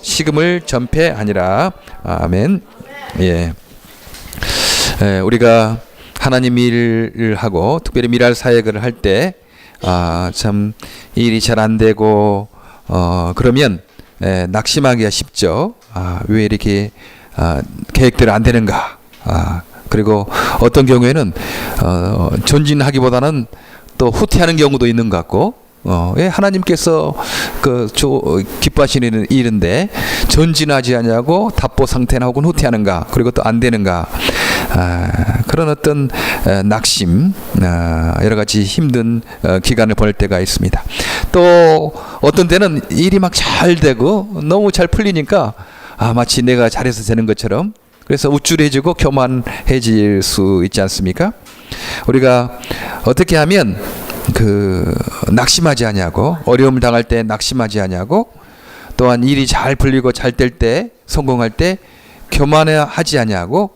식음을 전폐하니라. 아멘. 예. 우리가 하나님 일을 하고 특별히 미랄 사역을 할 때 참 일이 잘 안 되고 그러면 낙심하기가 쉽죠. 왜 이렇게 계획대로 안 되는가. 그리고 어떤 경우에는 전진하기보다는 또 후퇴하는 경우도 있는 것 같고, 하나님께서 기뻐하시는 일인데 전진하지 않냐고 답보 상태나 혹은 후퇴하는가, 그리고 또 안 되는가, 그런 어떤 낙심, 여러 가지 힘든 기간을 보낼 때가 있습니다. 또 어떤 때는 일이 막 잘 되고 너무 잘 풀리니까 마치 내가 잘해서 되는 것처럼, 그래서 우쭐해지고 교만해질 수 있지 않습니까? 우리가 어떻게 하면 낙심하지 않냐고, 어려움을 당할 때 낙심하지 않냐고, 또한 일이 잘 풀리고 잘 될 때, 성공할 때 교만하지 않냐고,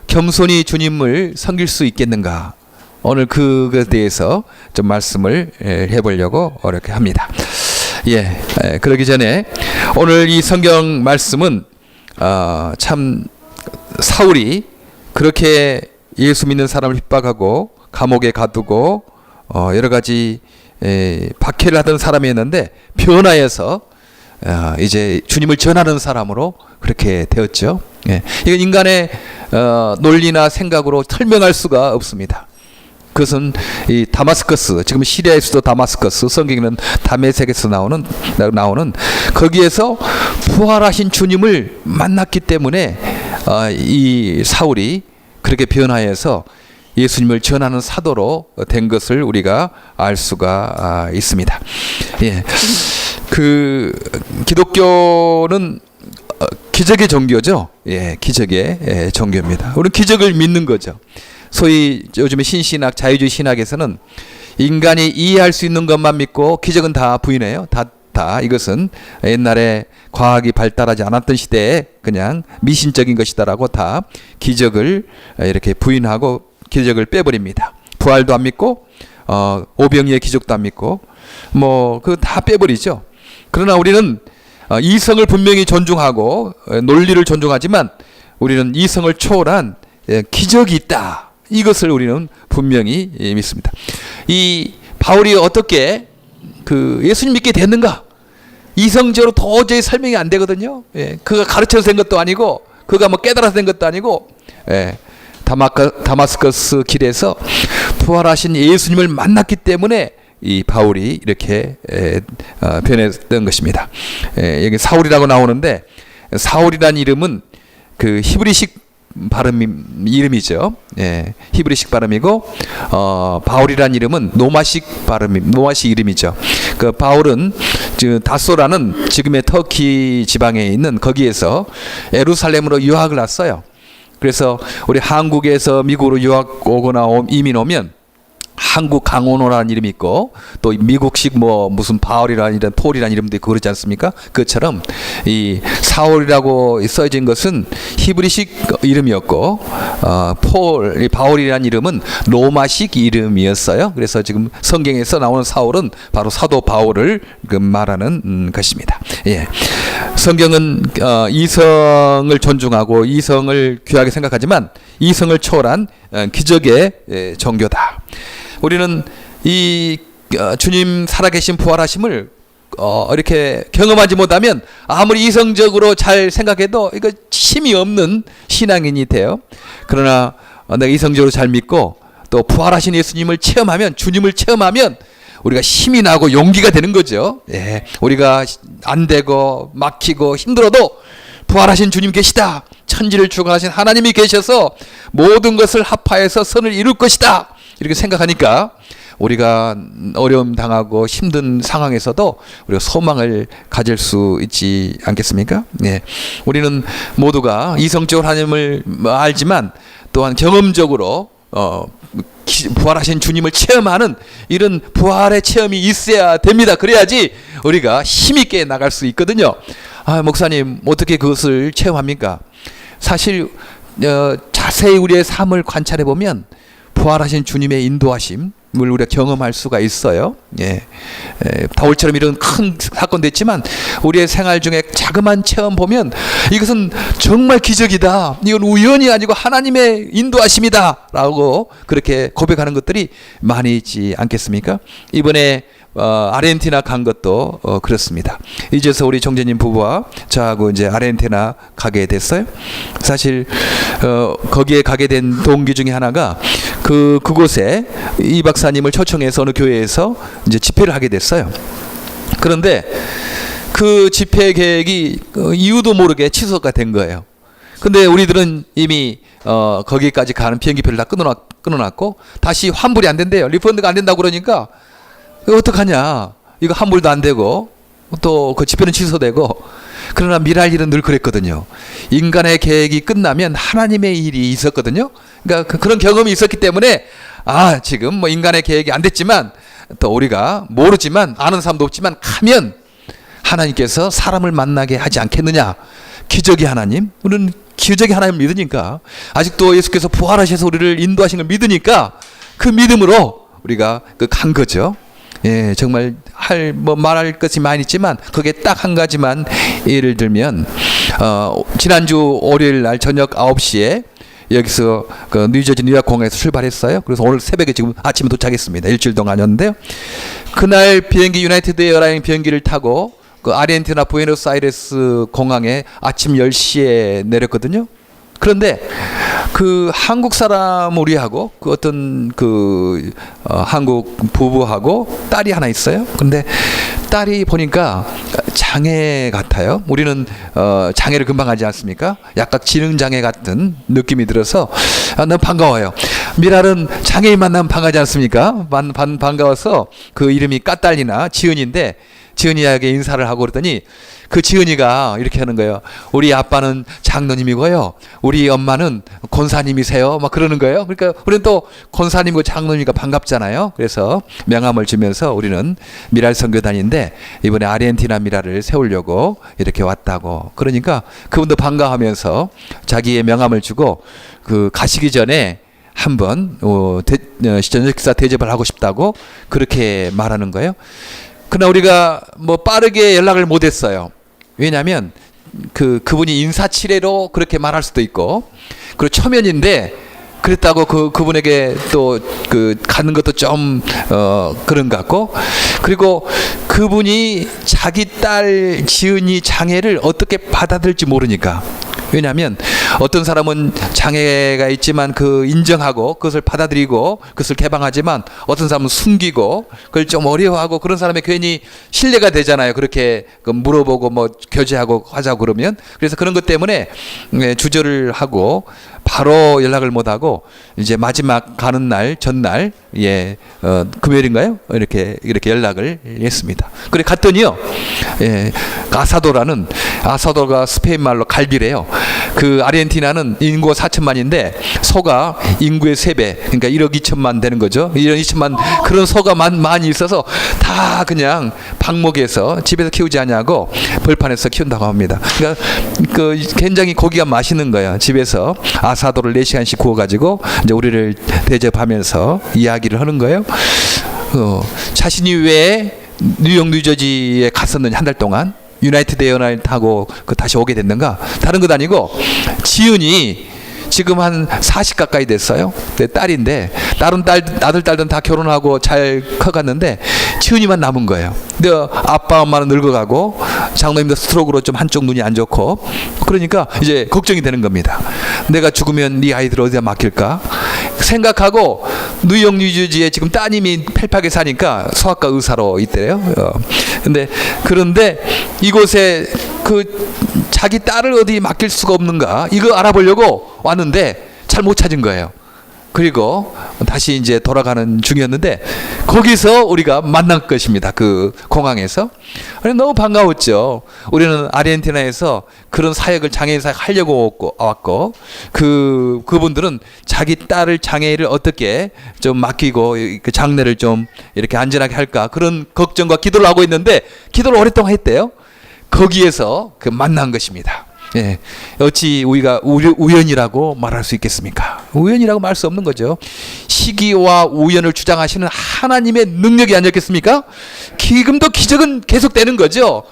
겸손히 주님을 섬길 수 있겠는가. 오늘 그것에 대해서 좀 말씀을 해보려고 이렇게 합니다. 그러기 전에 오늘 이 성경 말씀은 참 사울이 그렇게 예수 믿는 사람을 핍박하고 감옥에 가두고 여러 가지 박해를 하던 사람이었는데 변화해서 이제 주님을 전하는 사람으로 그렇게 되었죠. 이건 인간의 논리나 생각으로 설명할 수가 없습니다. 그것은 이 다마스커스, 지금 시리아의 수도 다마스커스, 성경에는 다메섹에서 나오는 거기에서 부활하신 주님을 만났기 때문에 이 사울이 그렇게 변화해서 예수님을 전하는 사도로 된 것을 우리가 알 수가 있습니다. 기독교는 기적의 종교죠. 기적의 종교입니다. 우리는 기적을 믿는 거죠. 소위 요즘에 신신학, 자유주의 신학에서는 인간이 이해할 수 있는 것만 믿고 기적은 다 부인해요. 다 이것은 옛날에 과학이 발달하지 않았던 시대에 그냥 미신적인 것이다라고 다 기적을 이렇게 부인하고 기적을 빼버립니다. 부활도 안 믿고 오병이의 기적도 안 믿고 그거 다 빼버리죠. 그러나 우리는 이성을 분명히 존중하고 논리를 존중하지만 우리는 이성을 초월한 기적이 있다. 이것을 우리는 분명히 믿습니다. 이 바울이 어떻게 예수님 믿게 됐는가? 이성적으로 도저히 설명이 안 되거든요. 그가 가르쳐서 된 것도 아니고, 그가 깨달아서 된 것도 아니고, 다마스커스 길에서 부활하신 예수님을 만났기 때문에 이 바울이 이렇게 변했던 것입니다. 여기 사울이라고 나오는데, 사울이라는 이름은 히브리식 발음 이름이죠. 히브리식 발음이고, 바울이라는 이름은 노마식 이름이죠. 바울은 다소라는 지금의 터키 지방에 있는 거기에서 예루살렘으로 유학을 왔어요. 그래서 우리 한국에서 미국으로 유학 오거나 이민 오면 한국 강원호라는 이름이 있고, 또 미국식 무슨 바울이라는 이런 폴이라는 이름도 있고 그러지 않습니까? 그것처럼 이 사울이라고 써진 것은 히브리식 이름이었고, 바울이라는 이름은 로마식 이름이었어요. 그래서 지금 성경에서 나오는 사울은 바로 사도 바울을 말하는 것입니다. 성경은 이성을 존중하고 이성을 귀하게 생각하지만 이성을 초월한 기적의 종교다. 우리는 이 주님 살아계신 부활하심을 이렇게 경험하지 못하면 아무리 이성적으로 잘 생각해도 이거 힘이 없는 신앙인이 돼요. 그러나 내가 이성적으로 잘 믿고 또 부활하신 예수님을 체험하면, 주님을 체험하면 우리가 힘이 나고 용기가 되는 거죠. 우리가 안 되고 막히고 힘들어도 부활하신 주님 계시다, 천지를 주관하신 하나님이 계셔서 모든 것을 합하여서 선을 이룰 것이다, 이렇게 생각하니까 우리가 어려움 당하고 힘든 상황에서도 우리가 소망을 가질 수 있지 않겠습니까? 우리는 모두가 이성적으로 하나님을 알지만 또한 경험적으로 부활하신 주님을 체험하는 이런 부활의 체험이 있어야 됩니다. 그래야지 우리가 힘있게 나갈 수 있거든요. 목사님, 어떻게 그것을 체험합니까? 사실 자세히 우리의 삶을 관찰해 보면 부활하신 주님의 인도하심, 우리가 경험할 수가 있어요. 예. 바울처럼 이런 큰 사건도 있지만 우리의 생활 중에 자그마한 체험 보면 이것은 정말 기적이다. 이건 우연이 아니고 하나님의 인도하심이다. 라고 그렇게 고백하는 것들이 많이 있지 않겠습니까? 이번에 아르헨티나 간 것도 그렇습니다. 이제서 우리 총재님 부부와 저하고 이제 아르헨티나 가게 됐어요. 사실 거기에 가게 된 동기 중에 하나가 그곳에 이 박사님을 초청해서 어느 교회에서 이제 집회를 하게 됐어요. 그런데 그 집회 계획이 이유도 모르게 취소가 된 거예요. 근데 우리들은 이미 거기까지 가는 비행기표를 다 끊어놨고 다시 환불이 안 된대요. 리펀드가 안 된다고 그러니까 어떡하냐. 이거 환불도 안 되고 또 그 집회는 취소되고. 그러나 미랄 일은 늘 그랬거든요. 인간의 계획이 끝나면 하나님의 일이 있었거든요. 그러니까 그런 경험이 있었기 때문에 지금 뭐 인간의 계획이 안 됐지만 또 우리가 모르지만 아는 사람도 없지만 가면 하나님께서 사람을 만나게 하지 않겠느냐. 기적의 하나님. 우리는 기적의 하나님을 믿으니까 아직도 예수께서 부활하셔서 우리를 인도하신 걸 믿으니까 그 믿음으로 우리가 간 거죠. 예, 정말 말할 것이 많이 있지만 그게 딱 한 가지만 예를 들면 지난주 월요일 날 저녁 9시에 여기서 뉴저지 뉴욕 공항에서 출발했어요. 그래서 오늘 새벽에 지금 아침에 도착했습니다. 일주일 동안이었는데요. 그날 비행기 유나이티드 에어라인 비행기를 타고 아르헨티나 부에노스아이레스 공항에 아침 10시에 내렸거든요. 그런데 한국 사람 우리하고 어떤 한국 부부하고 딸이 하나 있어요. 근데 딸이 보니까 장애 같아요. 우리는 장애를 금방 하지 않습니까? 약간 지능장애 같은 느낌이 들어서 너무 반가워요. 미랄은 장애인 만나면 반가지 않습니까? 반가워서 그 이름이 까딸리나 지은인데 지은이에게 인사를 하고 그랬더니 그 지은이가 이렇게 하는 거예요. 우리 아빠는 장로님이고요. 우리 엄마는 권사님이세요. 막 그러는 거예요. 그러니까 우리는 또 권사님이고 장로님이니까 반갑잖아요. 그래서 명함을 주면서 우리는 미랄 선교단인데 이번에 아르헨티나 미랄을 세우려고 이렇게 왔다고. 그러니까 그분도 반가워하면서 자기의 명함을 주고 가시기 전에 한번 저녁 식사 대접을 하고 싶다고 그렇게 말하는 거예요. 그러나 우리가 빠르게 연락을 못했어요. 왜냐하면 그분이 인사치레로 그렇게 말할 수도 있고, 그리고 초면인데 그랬다고 그분에게 또 가는 것도 좀 그런 것 같고, 그리고 그분이 자기 딸 지은이 장애를 어떻게 받아들일지 모르니까. 왜냐하면 어떤 사람은 장애가 있지만 인정하고 그것을 받아들이고 그것을 개방하지만 어떤 사람은 숨기고 그걸 좀 어려워하고 그런 사람이 괜히 신뢰가 되잖아요. 그렇게 물어보고 교제하고 하자고 그러면. 그래서 그런 것 때문에 주저를 하고 바로 연락을 못하고 이제 마지막 가는 날 전날 금요일인가요? 이렇게 연락을 했습니다. 그래 갔더니요. 아사도가 스페인 말로 갈비래요. 아르헨티나는 인구가 4천만인데 소가 인구의 3배, 그러니까 1억 2천만 되는 거죠. 1억 2천만 그런 소가 많이 있어서 다 그냥 방목에서 집에서 키우지 않냐고 벌판에서 키운다고 합니다. 그러니까 굉장히 고기가 맛있는 거예요. 집에서 아사도를 4시간씩 구워가지고 이제 우리를 대접하면서 이야기를 하는 거예요. 자신이 왜 뉴욕 뉴저지에 갔었는지 한 달 동안 유나이티드 에어라인 타고 다시 오게 됐는가? 다른 것 아니고 지은이 지금 한 40 가까이 됐어요. 내 딸인데 다른 아들 딸들은 다 결혼하고 잘 커갔는데 지은이만 남은 거예요. 근데 아빠 엄마는 늙어가고 장로님도 스트로크로 좀 한쪽 눈이 안 좋고, 그러니까 이제 걱정이 되는 겁니다. 내가 죽으면 네 아이들 어디다 맡길까 생각하고 뉴욕 뉴저지에 지금 따님이 펠팍에 사니까 소아과 의사로 있대요. 그런데 이곳에 자기 딸을 어디 맡길 수가 없는가 이거 알아보려고 왔는데 잘 못 찾은 거예요. 그리고 다시 이제 돌아가는 중이었는데 거기서 우리가 만난 것입니다. 공항에서. 너무 반가웠죠. 우리는 아르헨티나에서 그런 사역을 장애인 사역 하려고 왔고 그분들은 자기 딸을 장애인을 어떻게 좀 맡기고 장례를 좀 이렇게 안전하게 할까 그런 걱정과 기도를 하고 있는데 기도를 오랫동안 했대요. 거기에서 만난 것입니다. 어찌 우리가 우연이라고 말할 수 있겠습니까? 우연이라고 말 수 없는 거죠. 시기와 우연을 주장하시는 하나님의 능력이 아니었겠습니까? 지금도 기적은 계속되는 거죠.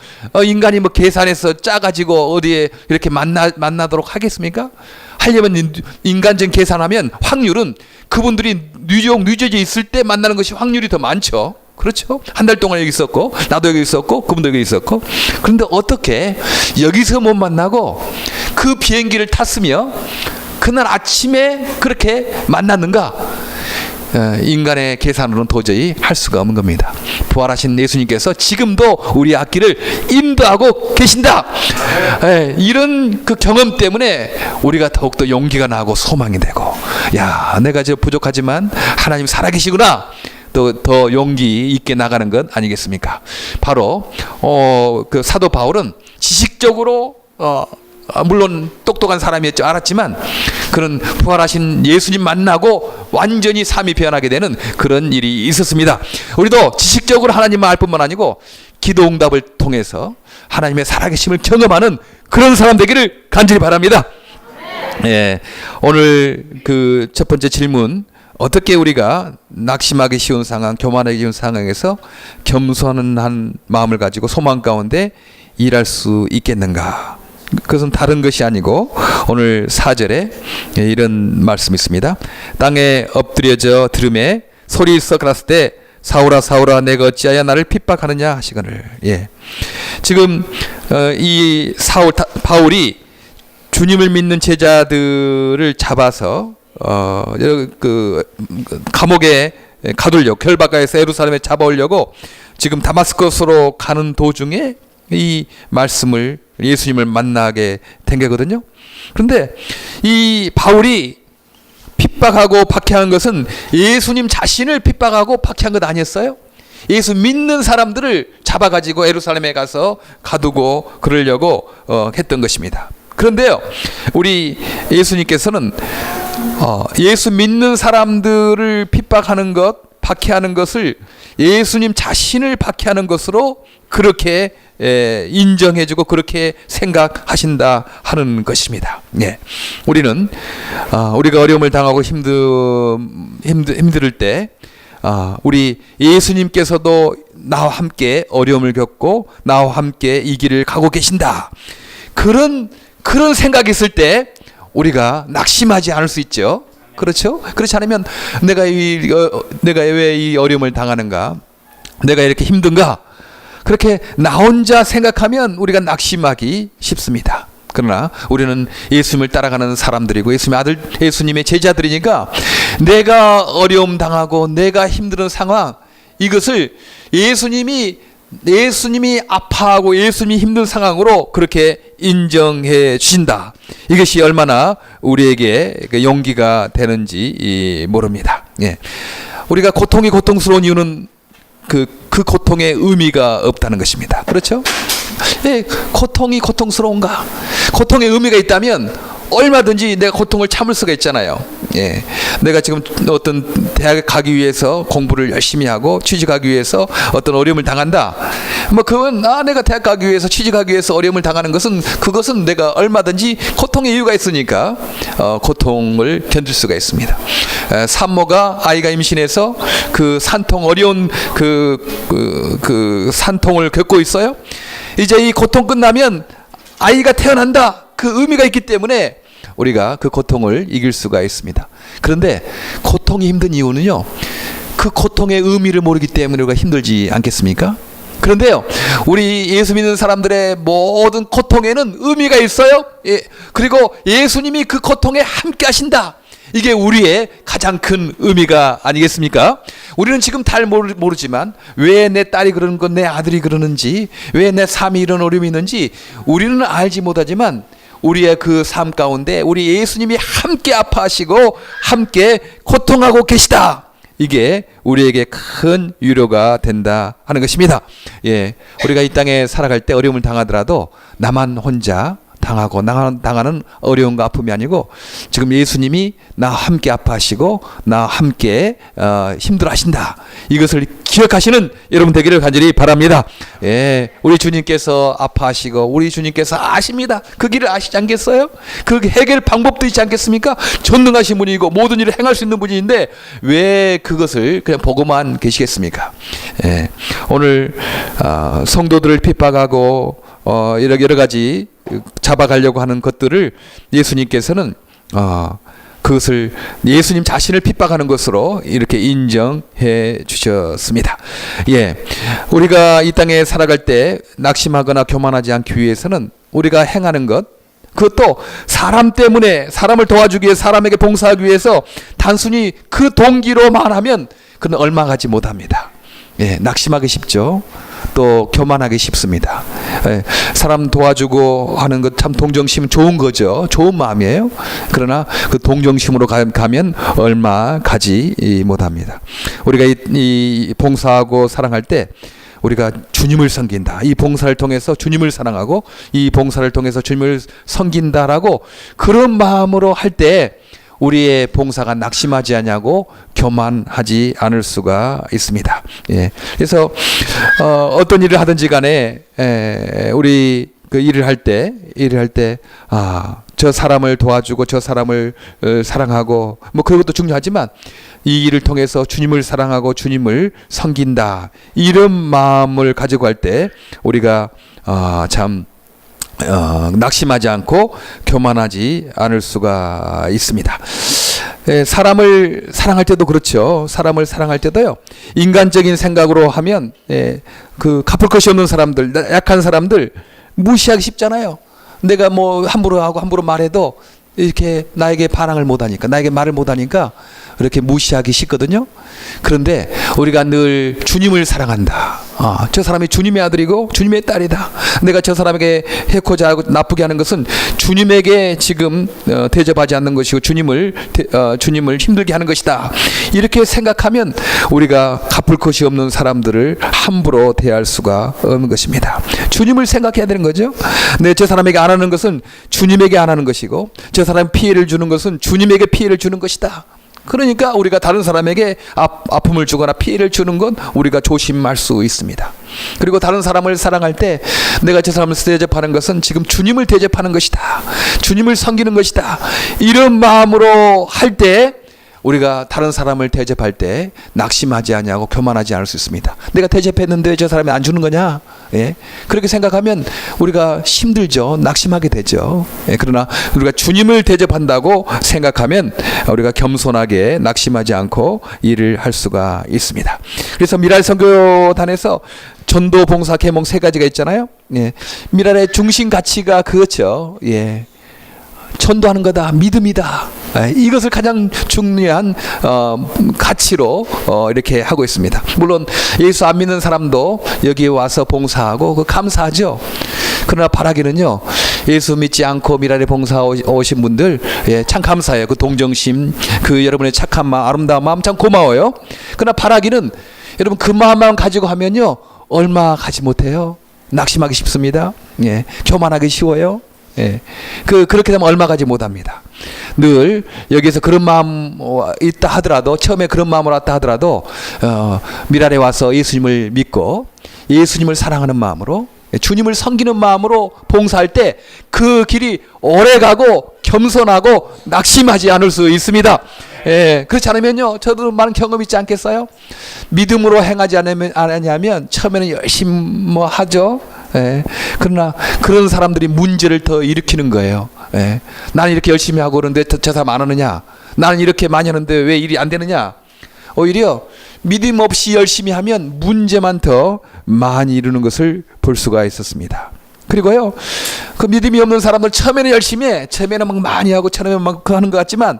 인간이 뭐 계산해서 짜가지고 어디에 이렇게 만나도록 하겠습니까? 하려면 인간적인 계산하면 확률은 그분들이 뉴저지에 있을 때 만나는 것이 확률이 더 많죠. 그렇죠? 한 달 동안 여기 있었고, 나도 여기 있었고, 그분도 여기 있었고. 그런데 어떻게 여기서 못 만나고 그 비행기를 탔으며 그날 아침에 그렇게 만났는가? 인간의 계산으로는 도저히 할 수가 없는 겁니다. 부활하신 예수님께서 지금도 우리 앞길을 인도하고 계신다. 이런 그 경험 때문에 우리가 더욱더 용기가 나고 소망이 되고, 야, 내가 저 부족하지만 하나님 살아계시구나. 또 더 용기 있게 나가는 것 아니겠습니까? 바로 그 사도 바울은 지식적으로 물론 똑똑한 사람이었죠. 알았지만 그런 부활하신 예수님 만나고 완전히 삶이 변하게 되는 그런 일이 있었습니다. 우리도 지식적으로 하나님만 알 뿐만 아니고 기도 응답을 통해서 하나님의 살아계심을 경험하는 그런 사람 되기를 간절히 바랍니다. 예, 오늘 그 첫 번째 질문, 어떻게 우리가 낙심하기 쉬운 상황, 교만하기 쉬운 상황에서 겸손한 마음을 가지고 소망 가운데 일할 수 있겠는가? 그것은 다른 것이 아니고 오늘 4절에 이런 말씀이 있습니다. 땅에 엎드려져 들음에 소리 썩었을 때 사울아 사울아 내가 어찌하여 나를 핍박하느냐 하시거늘. 예. 지금 이 바울이 주님을 믿는 제자들을 잡아서 그 감옥에 가두려고, 결박가에서 예루살렘에 잡아오려고 지금 다마스커스로 가는 도중에 이 말씀을, 예수님을 만나게 된 거거든요. 그런데 이 바울이 핍박하고 박해한 것은 예수님 자신을 핍박하고 박해한 것 아니었어요? 예수 믿는 사람들을 잡아가지고 예루살렘에 가서 가두고 그러려고 했던 것입니다. 그런데요, 우리 예수님께서는 예수 믿는 사람들을 핍박하는 것, 박해하는 것을 예수님 자신을 박해하는 것으로 그렇게 인정해주고 그렇게 생각하신다 하는 것입니다. 예. 우리는 우리가 어려움을 당하고 힘들 때 우리 예수님께서도 나와 함께 어려움을 겪고 나와 함께 이 길을 가고 계신다. 그런 생각이 있을 때 우리가 낙심하지 않을 수 있죠. 그렇죠? 그렇지 않으면 내가 왜 이 어려움을 당하는가? 내가 이렇게 힘든가? 그렇게 나 혼자 생각하면 우리가 낙심하기 쉽습니다. 그러나 우리는 예수님을 따라가는 사람들이고 예수님의 아들, 예수님의 제자들이니까 내가 어려움 당하고 내가 힘든 상황, 이것을 예수님이 아파하고 예수님이 힘든 상황으로 그렇게 인정해 주신다. 이것이 얼마나 우리에게 용기가 되는지 모릅니다. 예. 우리가 고통이 고통스러운 이유는 그 고통의 의미가 없다는 것입니다. 그렇죠? 예, 고통이 고통스러운가? 고통의 의미가 있다면 얼마든지 내가 고통을 참을 수가 있잖아요. 예, 내가 지금 어떤 대학에 가기 위해서 공부를 열심히 하고 취직하기 위해서 어떤 어려움을 당한다. 뭐 그건 내가 대학 가기 위해서 취직하기 위해서 어려움을 당하는 것은 그것은 내가 얼마든지 고통의 이유가 있으니까 고통을 견딜 수가 있습니다. 산모가 아이가 임신해서 그 산통 어려운 그 산통을 겪고 있어요. 이제 이 고통 끝나면 아이가 태어난다. 그 의미가 있기 때문에 우리가 그 고통을 이길 수가 있습니다. 그런데 고통이 힘든 이유는요, 그 고통의 의미를 모르기 때문에 우리가 힘들지 않겠습니까? 그런데요, 우리 예수 믿는 사람들의 모든 고통에는 의미가 있어요. 예, 그리고 예수님이 그 고통에 함께 하신다. 이게 우리의 가장 큰 의미가 아니겠습니까? 우리는 지금 잘 모르지만 왜 내 딸이 그러는 건 내 아들이 그러는지, 왜 내 삶이 이런 어려움이 있는지 우리는 알지 못하지만 우리의 그 삶 가운데 우리 예수님이 함께 아파하시고 함께 고통하고 계시다. 이게 우리에게 큰 위로가 된다 하는 것입니다. 예, 우리가 이 땅에 살아갈 때 어려움을 당하더라도 나만 혼자 당하고 당하는 어려움과 아픔이 아니고 지금 예수님이 나와 함께 아파하시고 나와 함께 힘들어하신다. 이것을 기억하시는 여러분 되기를 간절히 바랍니다. 예, 우리 주님께서 아파하시고 우리 주님께서 아십니다. 그 길을 아시지 않겠어요? 그 해결 방법도 있지 않겠습니까? 전능하신 분이고 모든 일을 행할 수 있는 분인데 왜 그것을 그냥 보고만 계시겠습니까? 예, 오늘 성도들을 핍박하고 여러 가지 잡아가려고 하는 것들을 예수님께서는 그것을 예수님 자신을 핍박하는 것으로 이렇게 인정해 주셨습니다. 예, 우리가 이 땅에 살아갈 때 낙심하거나 교만하지 않기 위해서는 우리가 행하는 것, 그것도 사람 때문에 사람을 도와주기 위해 사람에게 봉사하기 위해서 단순히 그 동기로만 하면 그는 얼마 가지 못합니다. 예, 낙심하기 쉽죠. 또 교만하기 쉽습니다. 예, 사람 도와주고 하는 것 참 동정심 좋은 거죠. 좋은 마음이에요. 그러나 그 동정심으로 가면 얼마 가지 못합니다. 우리가 이 봉사하고 사랑할 때 우리가 주님을 섬긴다. 이 봉사를 통해서 주님을 사랑하고 이 봉사를 통해서 주님을 섬긴다라고 그런 마음으로 할 때 우리의 봉사가 낙심하지 않냐고 교만하지 않을 수가 있습니다. 예. 그래서 어떤 일을 하든지 간에 우리 그 일을 할 때 저 사람을 도와주고 저 사람을 사랑하고 뭐 그것도 중요하지만 이 일을 통해서 주님을 사랑하고 주님을 섬긴다. 이런 마음을 가지고 할 때 우리가 참 낙심하지 않고 교만하지 않을 수가 있습니다. 사람을 사랑할 때도 그렇죠. 사람을 사랑할 때도요. 인간적인 생각으로 하면 그 갚을 것이 없는 사람들, 약한 사람들 무시하기 쉽잖아요. 내가 뭐 함부로 하고 함부로 말해도 이렇게 나에게 반항을 못하니까, 나에게 말을 못하니까 이렇게 무시하기 쉽거든요. 그런데 우리가 늘 주님을 사랑한다. 저 사람이 주님의 아들이고 주님의 딸이다. 내가 저 사람에게 해코자 하고 나쁘게 하는 것은 주님에게 지금 대접하지 않는 것이고 주님을 힘들게 하는 것이다. 이렇게 생각하면 우리가 갚을 것이 없는 사람들을 함부로 대할 수가 없는 것입니다. 주님을 생각해야 되는 거죠. 저 사람에게 안 하는 것은 주님에게 안 하는 것이고 저 사람 피해를 주는 것은 주님에게 피해를 주는 것이다. 그러니까 우리가 다른 사람에게 아픔을 주거나 피해를 주는 건 우리가 조심할 수 있습니다. 그리고 다른 사람을 사랑할 때 내가 저 사람을 대접하는 것은 지금 주님을 대접하는 것이다. 주님을 섬기는 것이다. 이런 마음으로 할 때 우리가 다른 사람을 대접할 때 낙심하지 않냐고 교만하지 않을 수 있습니다. 내가 대접했는데 저 사람이 안 주는 거냐? 예? 그렇게 생각하면 우리가 힘들죠. 낙심하게 되죠. 예? 그러나 우리가 주님을 대접한다고 생각하면 우리가 겸손하게 낙심하지 않고 일을 할 수가 있습니다. 그래서 미랄 선교단에서 전도, 봉사, 계몽 세 가지가 있잖아요. 예. 미랄의 중심 가치가 그렇죠. 예. 전도하는 거다. 믿음이다. 이것을 가장 중요한 가치로 이렇게 하고 있습니다. 물론 예수 안 믿는 사람도 여기에 와서 봉사하고 감사하죠. 그러나 바라기는요, 예수 믿지 않고 미랄에 봉사 오신 분들 참 감사해요. 그 동정심, 그 여러분의 착한 마음, 아름다운 마음 참 고마워요. 그러나 바라기는 여러분 그 마음만 가지고 하면요 얼마 가지 못해요. 낙심하기 쉽습니다. 예, 교만하기 쉬워요. 예, 그렇게 되면 얼마 가지 못합니다. 늘 여기에서 그런 마음 있다 하더라도, 처음에 그런 마음으로 왔다 하더라도 미랄에 와서 예수님을 믿고 예수님을 사랑하는 마음으로, 주님을 섬기는 마음으로 봉사할 때 그 길이 오래가고 겸손하고 낙심하지 않을 수 있습니다. 예, 그렇지 않으면요, 저도 많은 경험 있지 않겠어요? 믿음으로 행하지 않으면 처음에는 열심히 뭐 하죠. 예, 그러나 그런 사람들이 문제를 더 일으키는 거예요. 예, 나는 이렇게 열심히 하고 그러는데 저 사람 안 하느냐? 나는 이렇게 많이 하는데 왜 일이 안 되느냐? 오히려 믿음 없이 열심히 하면 문제만 더 많이 이루는 것을 볼 수가 있었습니다. 그리고요, 그 믿음이 없는 사람들 처음에는 열심히 해. 처음에는 막 많이 하고 처음에는 막 하는 것 같지만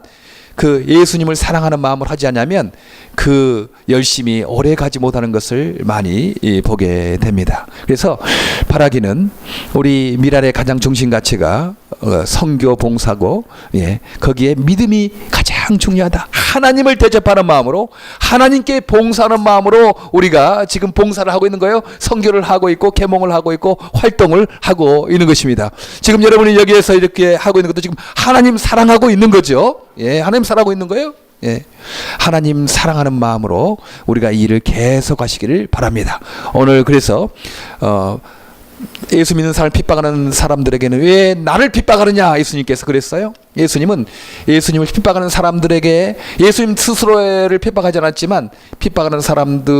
그 예수님을 사랑하는 마음을 하지 않으면 그 열심히 오래 가지 못하는 것을 많이 보게 됩니다. 그래서 바라기는 우리 미랄의 가장 중심 가치가 선교 봉사고, 예, 거기에 믿음이 가장 중요하다. 하나님을 대접하는 마음으로, 하나님께 봉사하는 마음으로 우리가 지금 봉사를 하고 있는 거예요. 선교를 하고 있고 계몽을 하고 있고 활동을 하고 있는 것입니다. 지금 여러분이 여기에서 이렇게 하고 있는 것도 지금 하나님 사랑하고 있는 거죠. 예, 하나님 사랑하고 있는 거예요. 예, 하나님 사랑하는 마음으로 우리가 이 일을 계속 하시기를 바랍니다. 오늘 그래서 예수 믿는 사람을 핍박하는 사람들에게는 왜 나를 핍박하느냐 예수님께서 그랬어요. 예수님은 예수님을 핍박하는 사람들에게 예수님 스스로를 핍박하지 않았지만 핍박하는 사람들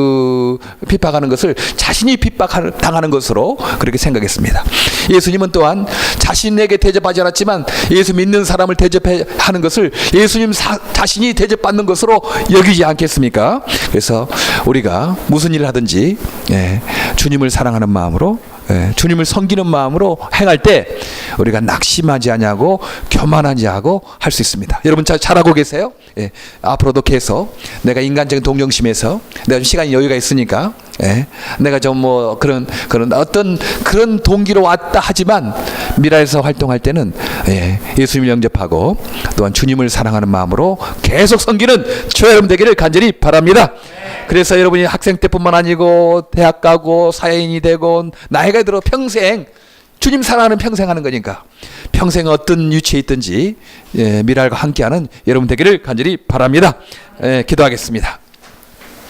핍박하는 것을 자신이 핍박당하는 것으로 그렇게 생각했습니다. 예수님은 또한 자신에게 대접하지 않았지만 예수 믿는 사람을 대접하는 것을 예수님 자신이 대접받는 것으로 여기지 않겠습니까? 그래서 우리가 무슨 일을 하든지, 예, 주님을 사랑하는 마음으로, 예, 주님을 섬기는 마음으로 행할 때 우리가 낙심하지 아니하고 교만하지 않고 할 수 있습니다. 여러분 잘하고 계세요? 예, 앞으로도 계속 내가 인간적인 동정심에서 내가 좀 시간이 여유가 있으니까, 예, 내가 좀 뭐 그런 어떤 그런 동기로 왔다 하지만 미라에서 활동할 때는, 예, 예수님을 영접하고 또한 주님을 사랑하는 마음으로 계속 섬기는 저 여러분 되기를 간절히 바랍니다. 그래서 여러분이 학생 때뿐만 아니고 대학 가고 사회인이 되고 나이가 들어 평생 주님 사랑하는 평생 하는 거니까 평생 어떤 위치에 있든지, 예, 미랄과 함께하는 여러분 되기를 간절히 바랍니다. 예, 기도하겠습니다.